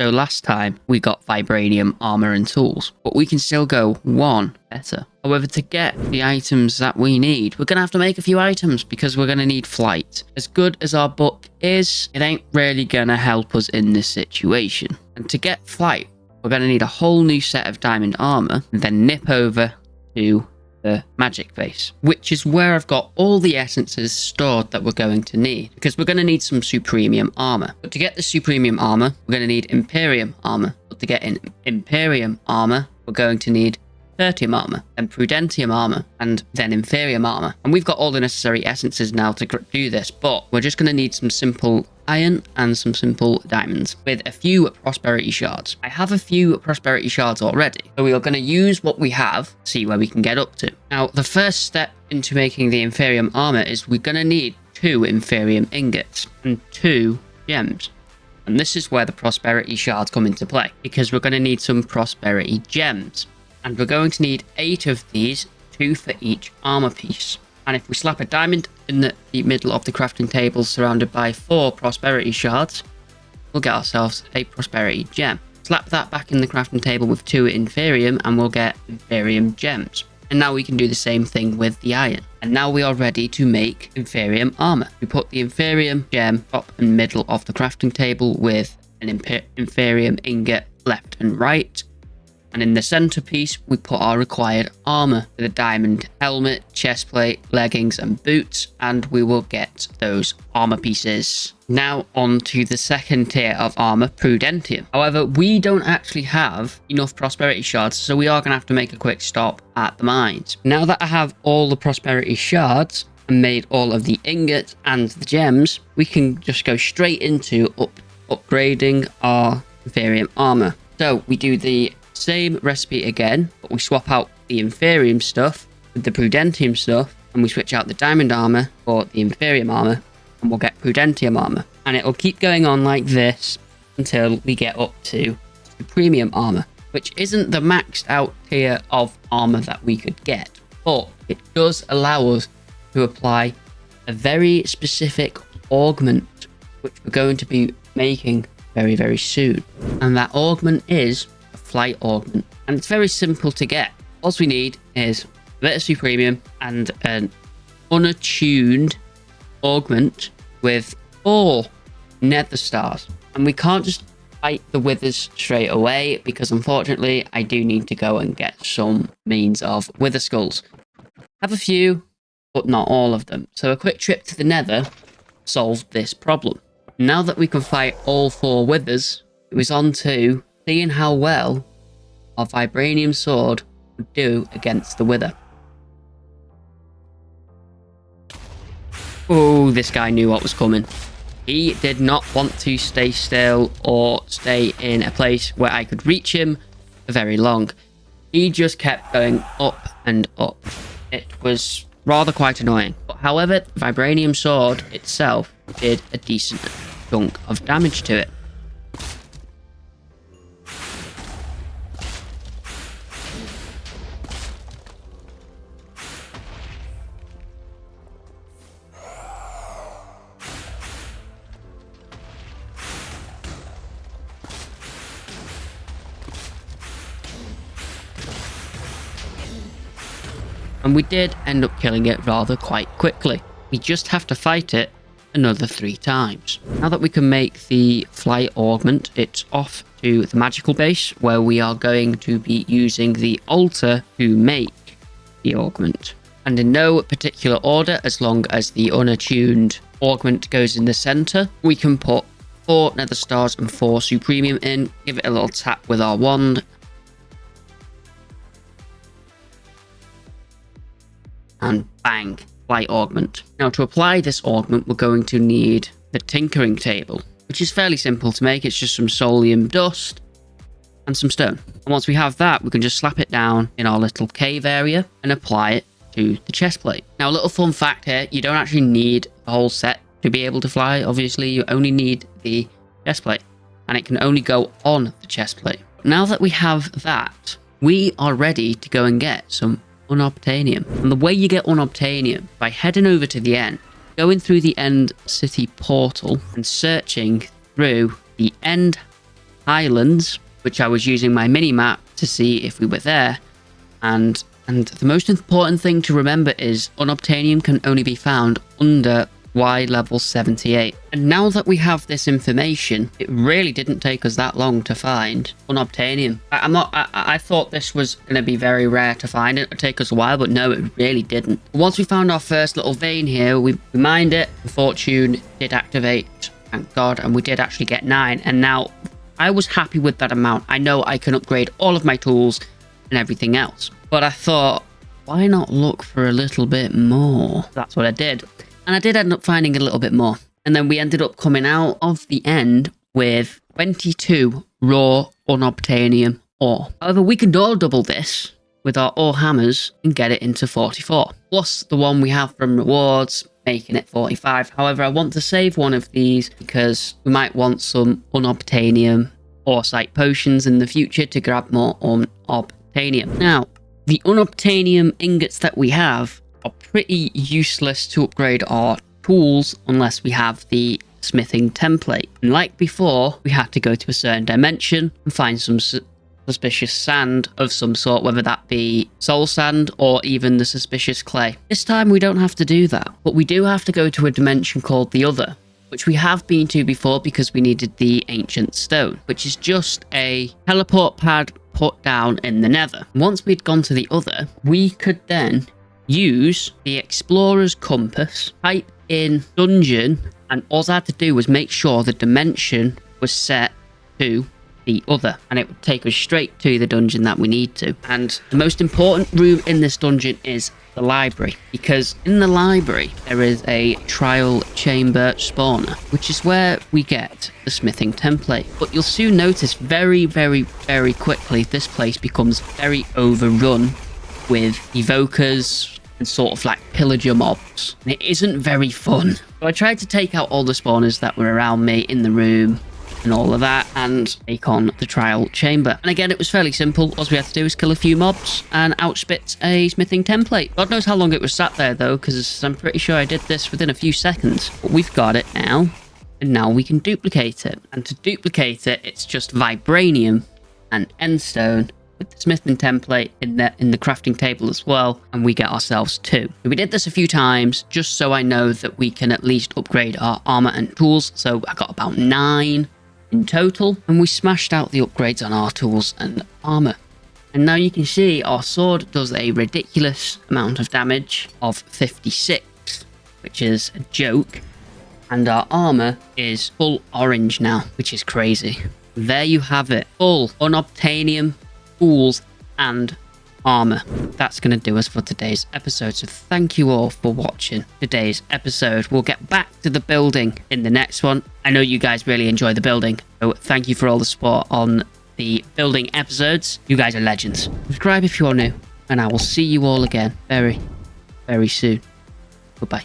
So last time we got vibranium armor and tools, but we can still go one better. However, to get the items that we need, we're going to have to make a few items because we're going to need flight. As good as our book is, it ain't really going to help us in this situation. And to get flight, we're going to need a whole new set of diamond armor and then nip over to the magic base, which is where I've got all the essences stored that we're going to need, because we're going to need some supremium armor. But to get the supremium armor, we're going to need imperium armor. But to get in imperium armor, we're going to need tertium armor, then prudentium armor, and then inferium armor. And we've got all the necessary essences now to do this, but we're just going to need some simple iron and some simple diamonds with a few prosperity shards. I have a few prosperity shards already, so we are going to use what we have, see where we can get up to. Now, the first step into making the inferium armor is we're going to need 2 inferium ingots and 2 gems. And this is where the prosperity shards come into play, because we're going to need some prosperity gems. And we're going to need 8 of these, 2 for each armor piece. And if we slap a diamond in the middle of the crafting table surrounded by 4 prosperity shards, we'll get ourselves a prosperity gem. Slap that back in the crafting table with 2 inferium and we'll get inferium gems. And now we can do the same thing with the iron. And now we are ready to make inferium armor. We put the inferium gem top and middle of the crafting table with an inferium ingot left and right. And in the centerpiece, we put our required armor with a diamond helmet, chestplate, leggings, and boots, and we will get those armor pieces. Now on to the second tier of armor, prudentium. However, we don't actually have enough prosperity shards, so we are going to have to make a quick stop at the mines. Now that I have all the prosperity shards and made all of the ingots and the gems, we can just go straight into upgrading our inferium armor. So we do the same recipe again, but we swap out the inferium stuff with the prudentium stuff, and we switch out the diamond armor for the inferium armor, and we'll get prudentium armor. And it'll keep going on like this until we get up to the premium armor, which isn't the maxed out tier of armor that we could get, but it does allow us to apply a very specific augment, which we're going to be making very, very soon. And that augment is flight augment, and it's very simple to get. All we need is a bit of supremium and an unattuned augment with 4 nether stars. And we can't just fight the withers straight away, because unfortunately I do need to go and get some means of wither skulls. I have a few, but not all of them, so a quick trip to the nether solved this problem. Now that we can fight all 4 withers, it was on to seeing how well our vibranium sword would do against the wither. Oh, this guy knew what was coming. He did not want to stay still or stay in a place where I could reach him for very long. He just kept going up and up. It was rather quite annoying. But however, the vibranium sword itself did a decent chunk of damage to it. And we did end up killing it rather quite quickly. We just have to fight it another 3 times. Now that we can make the flight augment, it's off to the magical base, where we are going to be using the altar to make the augment. And in no particular order, as long as the unattuned augment goes in the center, we can put 4 nether stars and 4 supremium in, give it a little tap with our wand, and bang, flight augment. Now to apply this augment, we're going to need the tinkering table, which is fairly simple to make. It's just some soulium dust and some stone. And once we have that, we can just slap it down in our little cave area and apply it to the chest plate. Now a little fun fact here, you don't actually need the whole set to be able to fly. Obviously you only need the chest plate, and it can only go on the chest plate. Now that we have that, we are ready to go and get some unobtainium. And the way you get unobtainium, by heading over to the end, going through the end city portal and searching through the end Highlands, which I was using my mini-map to see if we were there. And the most important thing to remember is unobtainium can only be found under Y level 78. And now that we have this information, it really didn't take us that long to find unobtainium. I thought this was going to be very rare to find. It would take us a while, but no, it really didn't. Once we found our first little vein here, we mined it. Fortune did activate, thank God, and we did actually get 9. And now I was happy with that amount. I know I can upgrade all of my tools and everything else. But I thought, why not look for a little bit more? That's what I did. And I did end up finding a little bit more. And then we ended up coming out of the end with 22 raw unobtainium ore. However, we can door double this with our ore hammers and get it into 44. Plus the one we have from rewards, making it 45. However, I want to save one of these because we might want some unobtainium ore site potions in the future to grab more unobtainium. Now, the unobtainium ingots that we have are pretty useless to upgrade our tools unless we have the smithing template. And like before, we had to go to a certain dimension and find some suspicious sand of some sort, whether that be soul sand or even the suspicious clay. This time we don't have to do that, but we do have to go to a dimension called the Other, which we have been to before because we needed the ancient stone, which is just a teleport pad put down in the Nether. Once we'd gone to the Other, we could then use the explorer's compass, type in dungeon, and all I had to do was make sure the dimension was set to the Other, and it would take us straight to the dungeon that we need to. And the most important room in this dungeon is the library, because in the library there is a trial chamber spawner, which is where we get the smithing template. But you'll soon notice very quickly this place becomes very overrun with evokers and sort of like pillager mobs, and it isn't very fun. So I tried to take out all the spawners that were around me in the room and all of that and take on the trial chamber. And again, it was fairly simple. All we had to do was kill a few mobs and outspit a smithing template. God knows how long it was sat there though, because I'm pretty sure I did this within a few seconds. But we've got it now, and now we can duplicate it. And to duplicate it, it's just vibranium and endstone with the smithing template in the crafting table as well, and we get ourselves 2. We did this a few times just so I know that we can at least upgrade our armor and tools. So I got about 9 in total, and we smashed out the upgrades on our tools and armor. And now you can see our sword does a ridiculous amount of damage of 56, which is a joke, and our armor is full orange now, which is crazy. There you have it, full unobtainium tools and armor. That's going to do us for today's episode, so thank you all for watching today's episode. We'll get back to the building in the next one. I know you guys really enjoy the building, so thank you for all the support on the building episodes. You guys are legends. Subscribe if you're new, and I will see you all again very soon. Goodbye.